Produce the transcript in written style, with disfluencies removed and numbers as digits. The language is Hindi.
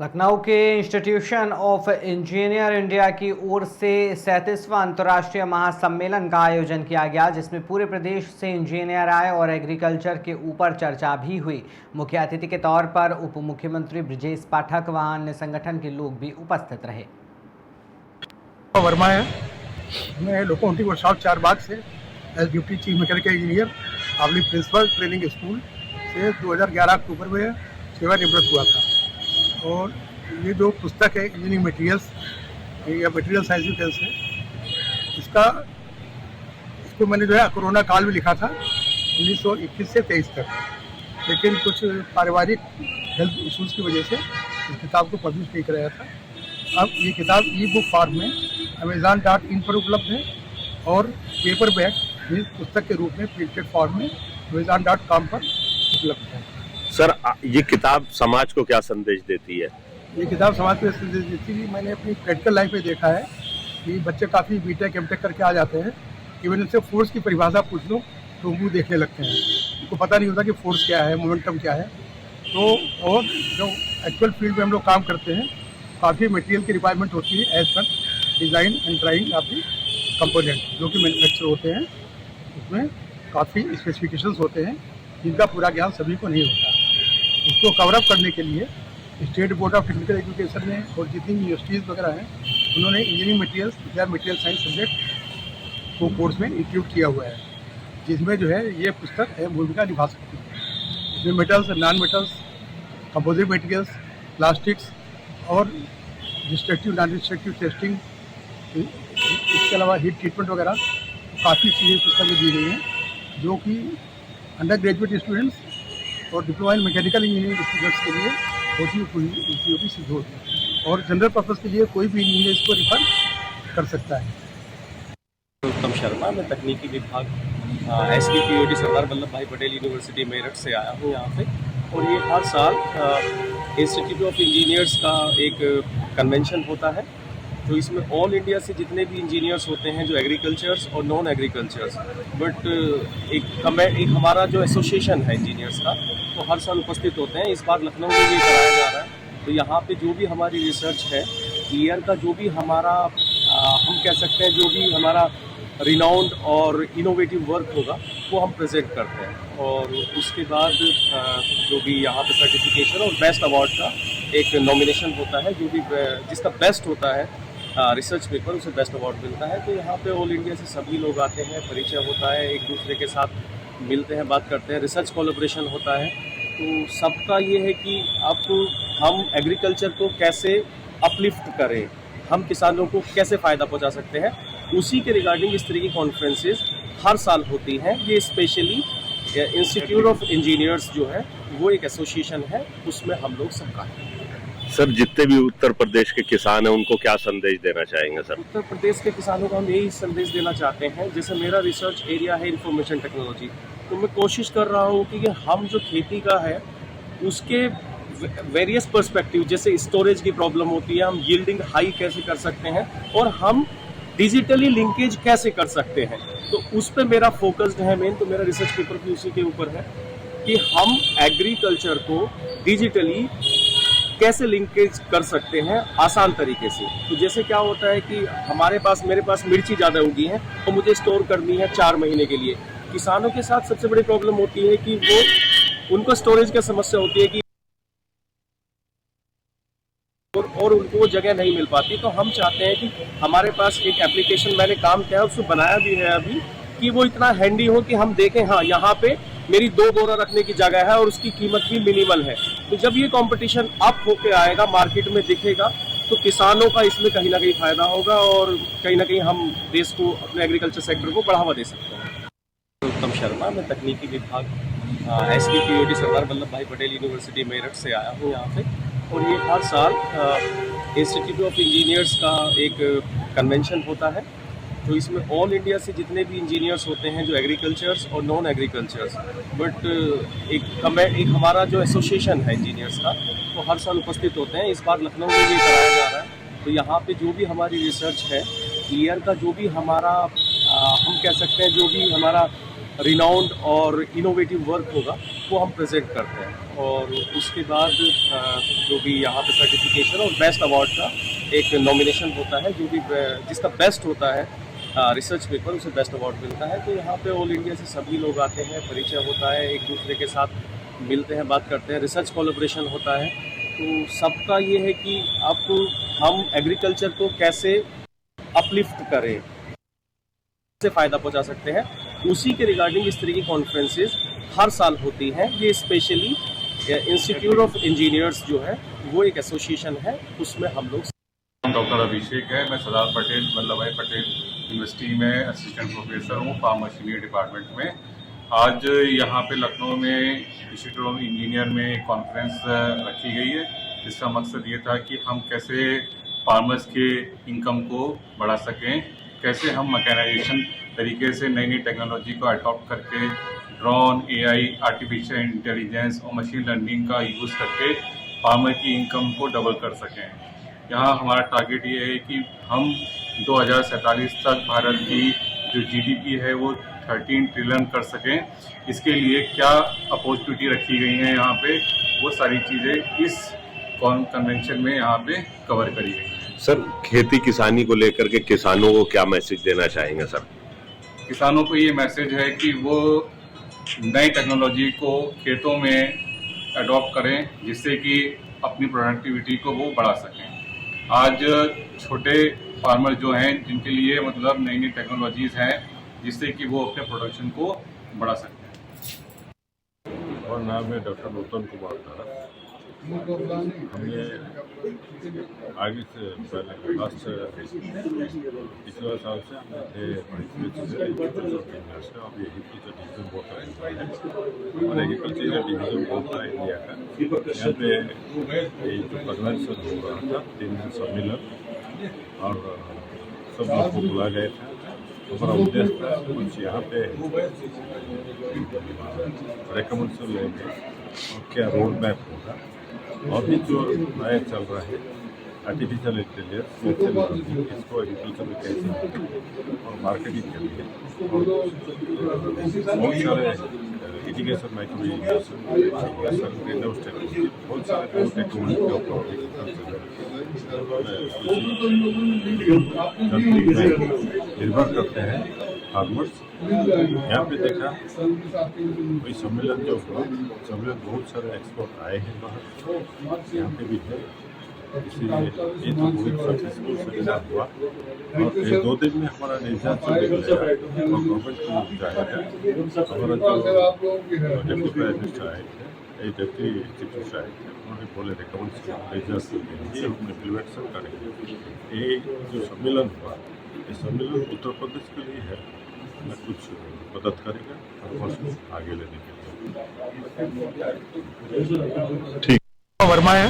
लखनऊ के इंस्टीट्यूशन ऑफ इंजीनियर इंडिया की ओर से 37वां अंतर्राष्ट्रीय महासम्मेलन का आयोजन किया गया, जिसमें पूरे प्रदेश से इंजीनियर आए और एग्रीकल्चर के ऊपर चर्चा भी हुई। मुख्य अतिथि के तौर पर उप मुख्यमंत्री ब्रजेश पाठक व अन्य संगठन के लोग भी उपस्थित रहे। वर्मा है, मैं लोकोमोटिव वर्कशॉप चारबाग से as deputy chief mechanical engineer आवली प्रिंसिपल ट्रेनिंग स्कूल से 2011 अक्टूबर में सेवानिवृत्त हुआ था। और ये जो पुस्तक है इंजीनियरिंग मटेरियल्स या मटेरियल साइंस डिफेंस है, इसको मैंने जो है कोरोना काल में लिखा था 1921 से 23 तक, लेकिन कुछ पारिवारिक हेल्थ इश्यूज़ की वजह से इस किताब को पब्लिश नहीं कराया था। अब ये किताब ई बुक फॉर्म में Amazon.in पर उपलब्ध है और पेपर बैक पुस्तक के रूप में प्रिंटेड फॉर्म में Amazon.com पर उपलब्ध है। सर, ये किताब समाज को क्या संदेश देती है? ये किताब समाज को संदेश देती है। मैंने अपनी प्रैक्टिकल लाइफ में देखा है कि बच्चे काफ़ी बीटेक एमटेक करके आ जाते हैं, इवन उनसे फोर्स की परिभाषा पूछ लो तो वो देखने लगते हैं, उनको पता नहीं होता कि फोर्स क्या है, मोमेंटम क्या है। तो और जो एक्चुअल फील्ड में हम लोग काम करते हैं, काफ़ी मटेरियल की रिक्वायरमेंट होती है as per design and drawing of the component जो कि मैन्युफैक्चर होते हैं। उसमें काफ़ी स्पेसिफिकेशंस होते हैं जिनका पूरा ज्ञान सभी को नहीं होता। उसको कवर अप करने के लिए state board of technical education ने और जितनी यूनिवर्सिटीज़ वगैरह हैं उन्होंने इंजीनियरिंग मटेरियल्स या मटेरियल साइंस सब्जेक्ट को कोर्स में इंक्लूड किया हुआ है, जिसमें जो है ये पुस्तक भूमिका निभा सकती है। इसमें metals, non metals, composite materials, plastics और डिस्ट्रक्टिव नॉन डिस्ट्रक्टिव टेस्टिंग, इसके अलावा हीट ट्रीटमेंट वगैरह काफ़ी चीज़ें पुस्तक में दी गई हैं, जो कि अंडर ग्रेजुएट स्टूडेंट्स और diploma in mechanical engineering students के लिए बहुत ही उपयोगी सिद्ध होती है और जनरल पर्पज़ के लिए कोई भी इंजीनियर इसको रिफर कर सकता है। उत्तम शर्मा, मैं तकनीकी विभाग SPPOD सरदार वल्लभ भाई पटेल यूनिवर्सिटी मेरठ से आया हूँ यहाँ पे। और ये हर साल इंस्टीट्यूट ऑफ इंजीनियर्स का एक कन्वेंशन होता है, तो इसमें ऑल इंडिया से जितने भी इंजीनियर्स होते हैं, जो एग्रीकल्चर्स और नॉन एग्रीकल्चर्स, बट एक हमारा जो एसोसिएशन है इंजीनियर्स का, तो हर साल उपस्थित होते हैं। इस बार लखनऊ में भी कराया जा रहा है। तो यहाँ पे जो भी हमारी रिसर्च है, ईयर का जो भी हमारा हम कह सकते हैं जो भी हमारा रिनाउंड और इनोवेटिव वर्क होगा वो हम प्रेजेंट करते हैं। और उसके बाद जो भी यहाँ पे सर्टिफिकेशन और बेस्ट अवार्ड का एक नॉमिनेशन होता है, जो भी जिसका बेस्ट होता है रिसर्च पेपर, उसे बेस्ट अवार्ड मिलता है। तो यहाँ पे ऑल इंडिया से सभी लोग आते हैं, परिचय होता है, एक दूसरे के साथ मिलते हैं, बात करते हैं, रिसर्च कोलैबोरेशन होता है। तो सबका ये है कि अब हम एग्रीकल्चर को कैसे अपलिफ्ट करें, हम किसानों को कैसे फ़ायदा पहुँचा सकते हैं, उसी के रिगार्डिंग इस तरह की कॉन्फ्रेंसेस हर साल होती हैं। ये स्पेशली इंस्टीट्यूट ऑफ इंजीनियर्स जो है वो एक एसोसिएशन है, उसमें हम लोग सबका है। सर, जितने भी उत्तर प्रदेश के किसान हैं उनको क्या संदेश देना चाहेंगे? सर, उत्तर प्रदेश के किसानों को हम यही संदेश देना चाहते हैं, जैसे मेरा रिसर्च एरिया है इंफॉर्मेशन टेक्नोलॉजी, तो मैं कोशिश कर रहा हूँ कि हम जो खेती का है उसके वेरियस पर्सपेक्टिव, जैसे स्टोरेज की प्रॉब्लम होती है, हम यील्डिंग हाई कैसे कर सकते हैं और हम डिजिटली लिंकेज कैसे कर सकते हैं, तो उस पर मेरा फोकस्ड है मेन। तो मेरा रिसर्च पेपर भी उसी के ऊपर है कि हम एग्रीकल्चर को डिजिटली कैसे लिंकेज कर सकते हैं आसान तरीके से। तो जैसे क्या होता है कि मेरे पास मिर्ची ज़्यादा उगी है तो मुझे स्टोर करनी है 4 महीने के लिए। किसानों के साथ सबसे बड़ी प्रॉब्लम होती है कि उनको स्टोरेज की समस्या होती है कि और उनको वो जगह नहीं मिल पाती। तो हम चाहते हैं कि हमारे पास एक एप्लीकेशन मैंने काम किया है, उसको बनाया भी है अभी, कि वो इतना हैंडी हो कि हम देखें हाँ यहाँ पे मेरी 2 बोरा रखने की जगह है और उसकी कीमत भी मिनिमल है। तो जब ये कंपटीशन अप होके आएगा, मार्केट में दिखेगा, तो किसानों का इसमें कहीं ना कहीं फायदा होगा और कहीं ना कहीं हम देश को, अपने एग्रीकल्चर सेक्टर को बढ़ावा दे सकते हैं। उत्तम शर्मा, मैं तकनीकी विभाग SPPOD सरदार वल्लभ भाई पटेल यूनिवर्सिटी मेरठ से आया हूँ यहाँ पे। और ये हर साल इंस्टीट्यूट ऑफ इंजीनियर्स का एक कन्वेंशन होता है, तो इसमें ऑल इंडिया से जितने भी इंजीनियर्स होते हैं, जो एग्रीकल्चर्स और नॉन एग्रीकल्चर्स, बट एक हमारा जो एसोसिएशन है इंजीनियर्स का, तो हर साल उपस्थित होते हैं। इस बार लखनऊ में भी कराया जा रहा है। तो यहाँ पे जो भी हमारी रिसर्च है, ईयर का जो भी हमारा हम कह सकते हैं जो भी हमारा रिनाउंड और इनोवेटिव वर्क होगा वो हम प्रेजेंट करते हैं, और उसके बाद जो भी यहाँ पे सर्टिफिकेशन और बेस्ट अवार्ड का एक नॉमिनेशन होता है, जो भी जिसका बेस्ट होता है रिसर्च पेपर उसे बेस्ट अवार्ड मिलता है। तो यहाँ पे ऑल इंडिया से सभी लोग आते हैं, परिचय होता है, एक दूसरे के साथ मिलते हैं, बात करते हैं, रिसर्च कोलैबोरेशन होता है। तो सबका ये है कि आपको हम एग्रीकल्चर को कैसे अपलिफ्ट करें, से फ़ायदा पहुंचा सकते हैं, उसी के रिगार्डिंग इस तरह की कॉन्फ्रेंसेस हर साल होती हैं। ये स्पेशली इंस्टीट्यूट ऑफ इंजीनियर्स जो है वो एक एसोसिएशन है, उसमें हम लोग। डॉक्टर अभिषेक है, मैं सरदार पटेल वल्लभ भाई पटेल यूनिवर्सिटी में असिस्टेंट प्रोफेसर हूँ फार्म मशीनरी डिपार्टमेंट में। आज यहाँ पे लखनऊ में इंस्टीट्यूट ऑफ इंजीनियर में एक कॉन्फ्रेंस रखी गई है, जिसका मकसद ये था कि हम कैसे फार्मर्स के इनकम को बढ़ा सकें, कैसे हम मैकेनाइजेशन तरीके से नई नई टेक्नोलॉजी को अडॉप्ट करके ड्रोन, एआई, आर्टिफिशियल इंटेलिजेंस और मशीन लर्निंग का यूज़ करके फार्मर की इनकम को डबल कर सकें। यहाँ हमारा टारगेट ये है कि हम 2047 तक भारत की जो जीडीपी है वो 13 ट्रिलियन कर सकें। इसके लिए क्या अपॉर्चुनिटी रखी गई हैं यहाँ पे, वो सारी चीज़ें इस कन्वेंशन में यहाँ पे कवर करी गई हैं। सर, खेती किसानी को लेकर के किसानों को क्या मैसेज देना चाहेंगे सर? किसानों को ये मैसेज है कि वो नई टेक्नोलॉजी को खेतों में अडॉप्ट करें, जिससे कि अपनी प्रोडक्टिविटी को वो बढ़ा सकें। आज छोटे फार्मर जो हैं, जिनके लिए मतलब नई नई टेक्नोलॉजीज़ हैं, जिससे कि वो अपने प्रोडक्शन को बढ़ा सकते हैं। और नाम है डॉक्टर नूतन कुमार था। हमने आगे से पहले लास्ट पिछले साल से हम थे अब एग्रीकल्चर डिवीजन बोर्ड का है, और एग्रीकल्चर डिवीजन बोर्ड का इंडिया का यहाँ पे जो कन्वेंशन हो रहा था 3 दिन सम्मेलन, और सब लोग को बुला गए थे। हमारा उद्देश्य था कुछ यहाँ पे रिकमेंडेशन लेंगे और क्या रोड मैप होगा, और भी जो नया चल रहा है आर्टिफिशियल इंटेलिजेंस, इसको एग्रीकल्चर में कैसे और मार्केटिंग के लिए, और बहुत सारे irrigation micro irrigation greenhouse technology, बहुत सारे टेक्नोलॉजी के ऊपर निर्भर करते हैं फार्मर्स। यहाँ पे देखा वही सम्मेलन जो हुआ, सम्मेलन बहुत सारे एक्सपर्ट आए हैं बाहर, यहाँ पे भी है, इसलिए ये तो बहुत सक्सेसफुल सेमिनार हुआ। और 1-2 दिन में हमारा निजात से निकल जाएगा और गवर्नमेंट को जाएगा। हमारा जो डिप्टी प्राइम मिनिस्टर आए थे, डिप्टी चीफ मिनिस्टर आए थे, उन्होंने बोले रिकमेंडेशन ये हम इम्प्लीमेंटेशन करेंगे। ये जो सम्मेलन हुआ, ये सम्मेलन उत्तर प्रदेश के लिए है, मैं कुछ मदद करेगा और आगे लेने के लिए। ठीक वर्मा है।